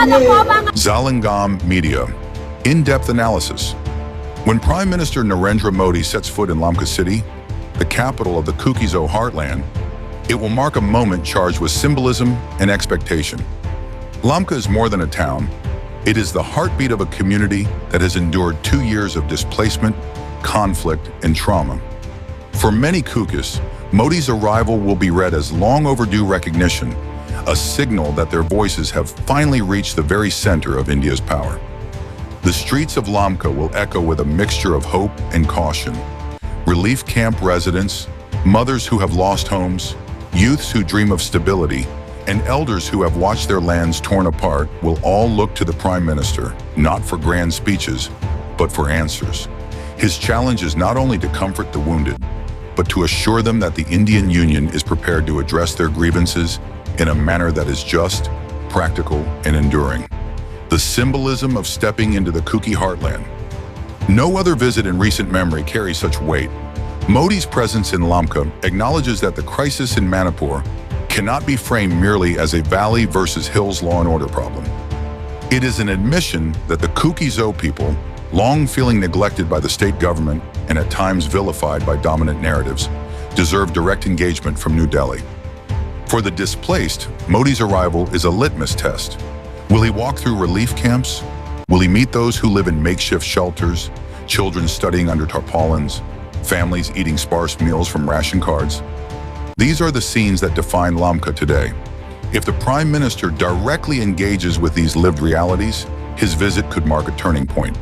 Zalengam Media. In-depth analysis. When Prime Minister Narendra Modi sets foot in Lamka City, the capital of the Kuki-Zo heartland, it will mark a moment charged with symbolism and expectation. Lamka is more than a town. It is the heartbeat of a community that has endured 2 years of displacement, conflict, and trauma. For many Kukis, Modi's arrival will be read as long overdue recognition, a signal that their voices have finally reached the very center of India's power. The streets of Lamka will echo with a mixture of hope and caution. Relief camp residents, mothers who have lost homes, youths who dream of stability, and elders who have watched their lands torn apart will all look to the Prime Minister, not for grand speeches, but for answers. His challenge is not only to comfort the wounded, but to assure them that the Indian Union is prepared to address their grievances in a manner that is just, practical, and enduring. The symbolism of stepping into the Kuki heartland. No other visit in recent memory carries such weight. Modi's presence in Lamka acknowledges that the crisis in Manipur cannot be framed merely as a valley versus hills law and order problem. It is an admission that the Kuki-Zo people, long feeling neglected by the state government and at times vilified by dominant narratives, deserve direct engagement from New Delhi. For the displaced, Modi's arrival is a litmus test. Will he walk through relief camps? Will he meet those who live in makeshift shelters, children studying under tarpaulins, families eating sparse meals from ration cards? These are the scenes that define Lamka today. If the Prime Minister directly engages with these lived realities, his visit could mark a turning point.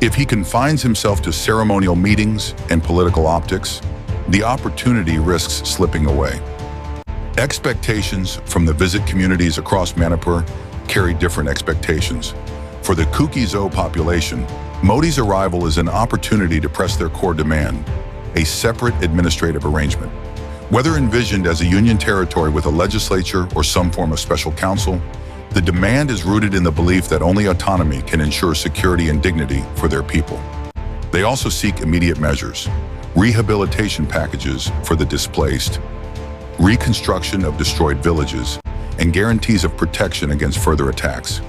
If he confines himself to ceremonial meetings and political optics, the opportunity risks slipping away. Expectations from the visit communities across Manipur carry different expectations. For the Kuki-Zo population, Modi's arrival is an opportunity to press their core demand, a separate administrative arrangement. Whether envisioned as a union territory with a legislature or some form of special council, the demand is rooted in the belief that only autonomy can ensure security and dignity for their people. They also seek immediate measures, rehabilitation packages for the displaced, reconstruction of destroyed villages, and guarantees of protection against further attacks.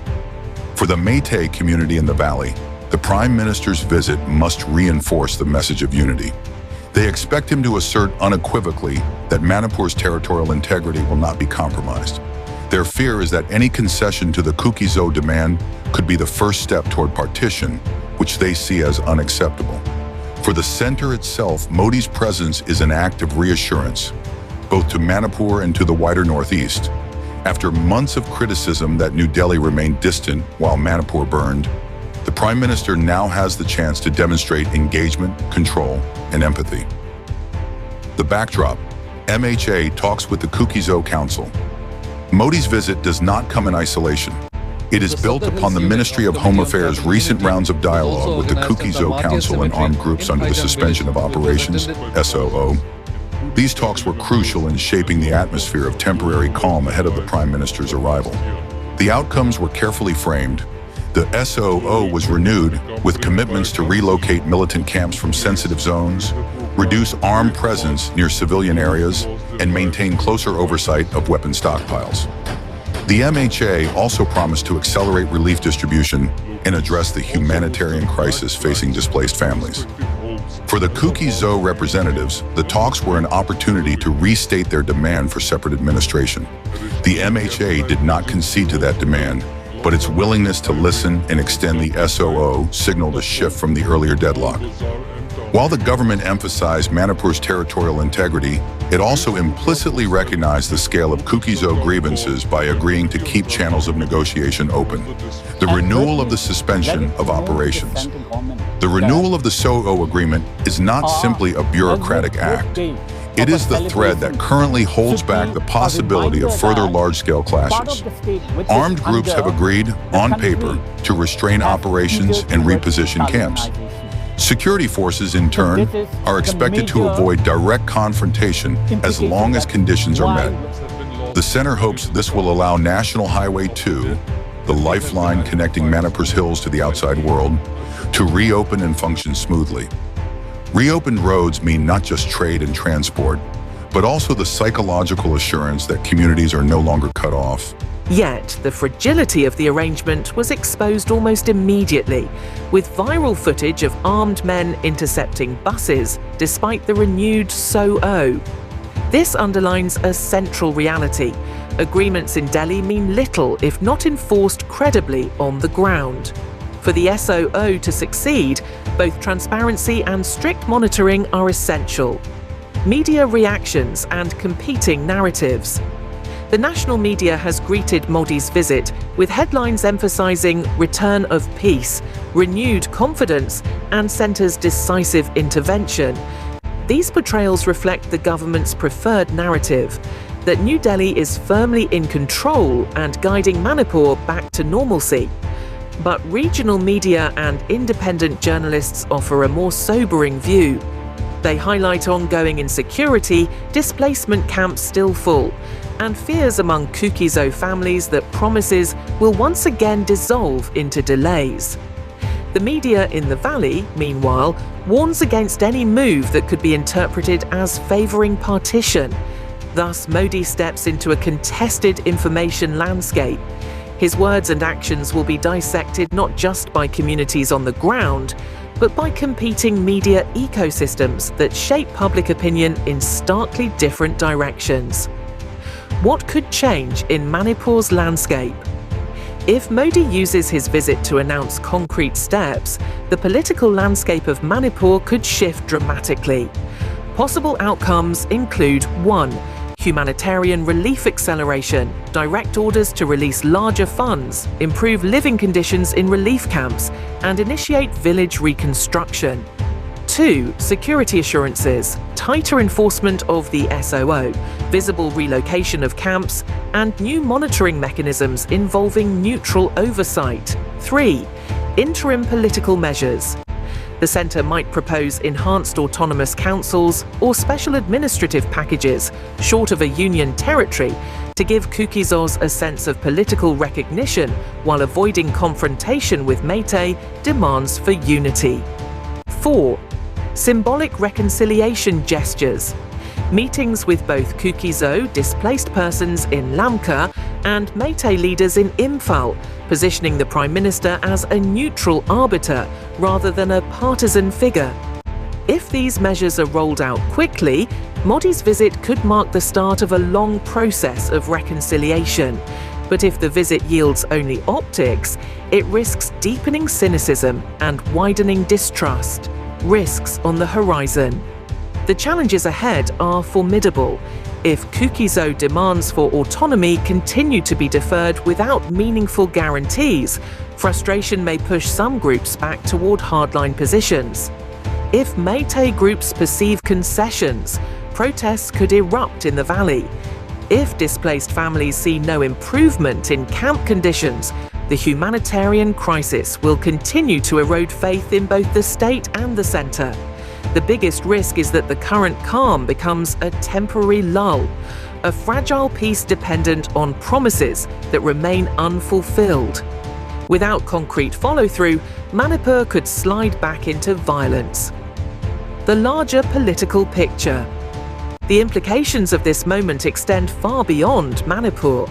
For the Meitei community in the valley, the Prime Minister's visit must reinforce the message of unity. They expect him to assert unequivocally that Manipur's territorial integrity will not be compromised. Their fear is that any concession to the Kuki-Zo demand could be the first step toward partition, which they see as unacceptable. For the center itself, Modi's presence is an act of reassurance, both to Manipur and to the wider Northeast. After months of criticism that New Delhi remained distant while Manipur burned, the Prime Minister now has the chance to demonstrate engagement, control, and empathy. The backdrop: MHA talks with the Kuki-Zo Council. Modi's visit does not come in isolation. It is built upon the Ministry of Home Affairs' recent rounds of dialogue with the Kuki-Zo Council and armed groups under the Suspension of Operations, SOO. These talks were crucial in shaping the atmosphere of temporary calm ahead of the Prime Minister's arrival. The outcomes were carefully framed. The SOO was renewed with commitments to relocate militant camps from sensitive zones, reduce armed presence near civilian areas, and maintain closer oversight of weapon stockpiles. The MHA also promised to accelerate relief distribution and address the humanitarian crisis facing displaced families. For the Kuki-Zo representatives, the talks were an opportunity to restate their demand for separate administration. The MHA did not concede to that demand, but its willingness to listen and extend the SOO signaled a shift from the earlier deadlock. While the government emphasized Manipur's territorial integrity, it also implicitly recognized the scale of Kuki-Zo grievances by agreeing to keep channels of negotiation open. The renewal of the suspension of operations. The renewal of the SOO agreement is not simply a bureaucratic act. It is the thread that currently holds back the possibility of further large-scale clashes. Armed groups have agreed, on paper, to restrain operations and reposition camps. Security forces, in turn, are expected to avoid direct confrontation as long as conditions are met. The center hopes this will allow National Highway 2, the lifeline connecting Manipur's hills to the outside world, to reopen and function smoothly. Reopened roads mean not just trade and transport, but also the psychological assurance that communities are no longer cut off. Yet, the fragility of the arrangement was exposed almost immediately, with viral footage of armed men intercepting buses despite the renewed "so-oh." This underlines a central reality. Agreements in Delhi mean little if not enforced credibly on the ground. For the SOO to succeed, both transparency and strict monitoring are essential. Media reactions and competing narratives. The national media has greeted Modi's visit with headlines emphasizing return of peace, renewed confidence, and centre's decisive intervention. These portrayals reflect the government's preferred narrative, that New Delhi is firmly in control and guiding Manipur back to normalcy. But regional media and independent journalists offer a more sobering view. They highlight ongoing insecurity, displacement camps still full, and fears among Kuki-Zo families that promises will once again dissolve into delays. The media in the valley, meanwhile, warns against any move that could be interpreted as favouring partition. Thus, Modi steps into a contested information landscape. His words and actions will be dissected not just by communities on the ground, but by competing media ecosystems that shape public opinion in starkly different directions. What could change in Manipur's landscape? If Modi uses his visit to announce concrete steps, the political landscape of Manipur could shift dramatically. Possible outcomes include 1. Humanitarian relief acceleration, direct orders to release larger funds, improve living conditions in relief camps, and initiate village reconstruction. 2. Security assurances, tighter enforcement of the SOO, visible relocation of camps, and new monitoring mechanisms involving neutral oversight. 3. Interim political measures. The centre might propose enhanced autonomous councils or special administrative packages, short of a union territory, to give Kuki-Zos a sense of political recognition while avoiding confrontation with Meitei demands for unity. 4. Symbolic reconciliation gestures. Meetings with both Kuki-Zo displaced persons in Lamka and Meitei leaders in Imphal, positioning the Prime Minister as a neutral arbiter rather than a partisan figure. If these measures are rolled out quickly, Modi's visit could mark the start of a long process of reconciliation. But if the visit yields only optics, it risks deepening cynicism and widening distrust. Risks on the horizon. The challenges ahead are formidable. If Kuki-Zo demands for autonomy continue to be deferred without meaningful guarantees, frustration may push some groups back toward hardline positions. If Meitei groups perceive concessions, protests could erupt in the valley. If displaced families see no improvement in camp conditions, the humanitarian crisis will continue to erode faith in both the state and the centre. The biggest risk is that the current calm becomes a temporary lull, a fragile peace dependent on promises that remain unfulfilled. Without concrete follow-through, Manipur could slide back into violence. The larger political picture. The implications of this moment extend far beyond Manipur.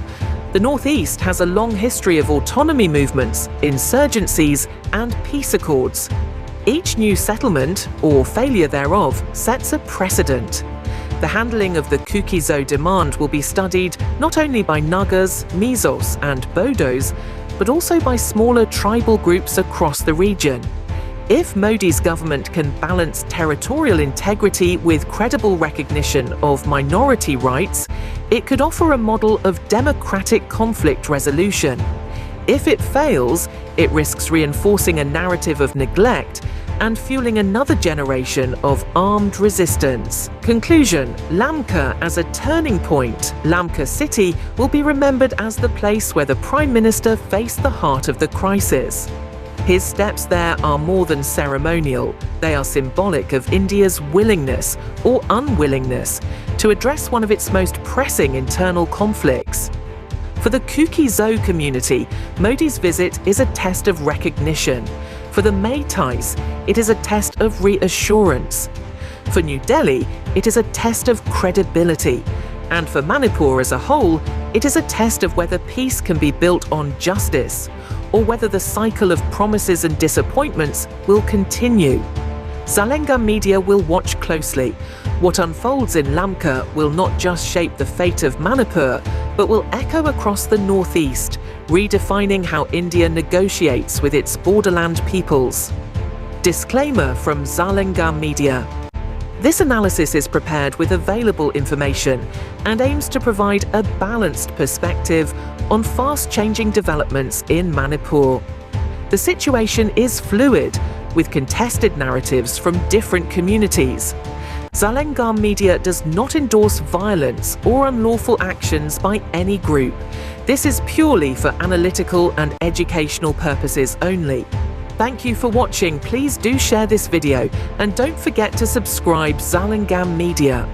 The Northeast has a long history of autonomy movements, insurgencies, and peace accords. Each new settlement, or failure thereof, sets a precedent. The handling of the Kuki-Zo demand will be studied not only by Nagas, Mizos, and Bodos, but also by smaller tribal groups across the region. If Modi's government can balance territorial integrity with credible recognition of minority rights, it could offer a model of democratic conflict resolution. If it fails, it risks reinforcing a narrative of neglect and fueling another generation of armed resistance. Conclusion: Lamka as a turning point. Lamka City will be remembered as the place where the Prime Minister faced the heart of the crisis. His steps there are more than ceremonial. They are symbolic of India's willingness or unwillingness to address one of its most pressing internal conflicts. For the Kuki-Zo community, Modi's visit is a test of recognition. For the Meiteis, it is a test of reassurance. For New Delhi, it is a test of credibility. And for Manipur as a whole, it is a test of whether peace can be built on justice, or whether the cycle of promises and disappointments will continue. Zalengam media will watch closely. What unfolds in Lamka will not just shape the fate of Manipur, but will echo across the northeast, redefining how India negotiates with its borderland peoples. Disclaimer from Zalengam media. This analysis is prepared with available information and aims to provide a balanced perspective on fast-changing developments in Manipur. The situation is fluid, with contested narratives from different communities. Zalengam media does not endorse violence or unlawful actions by any group. This is purely for analytical and educational purposes only. Thank you for watching. Please do share this video and don't forget to subscribe Zalengam Media.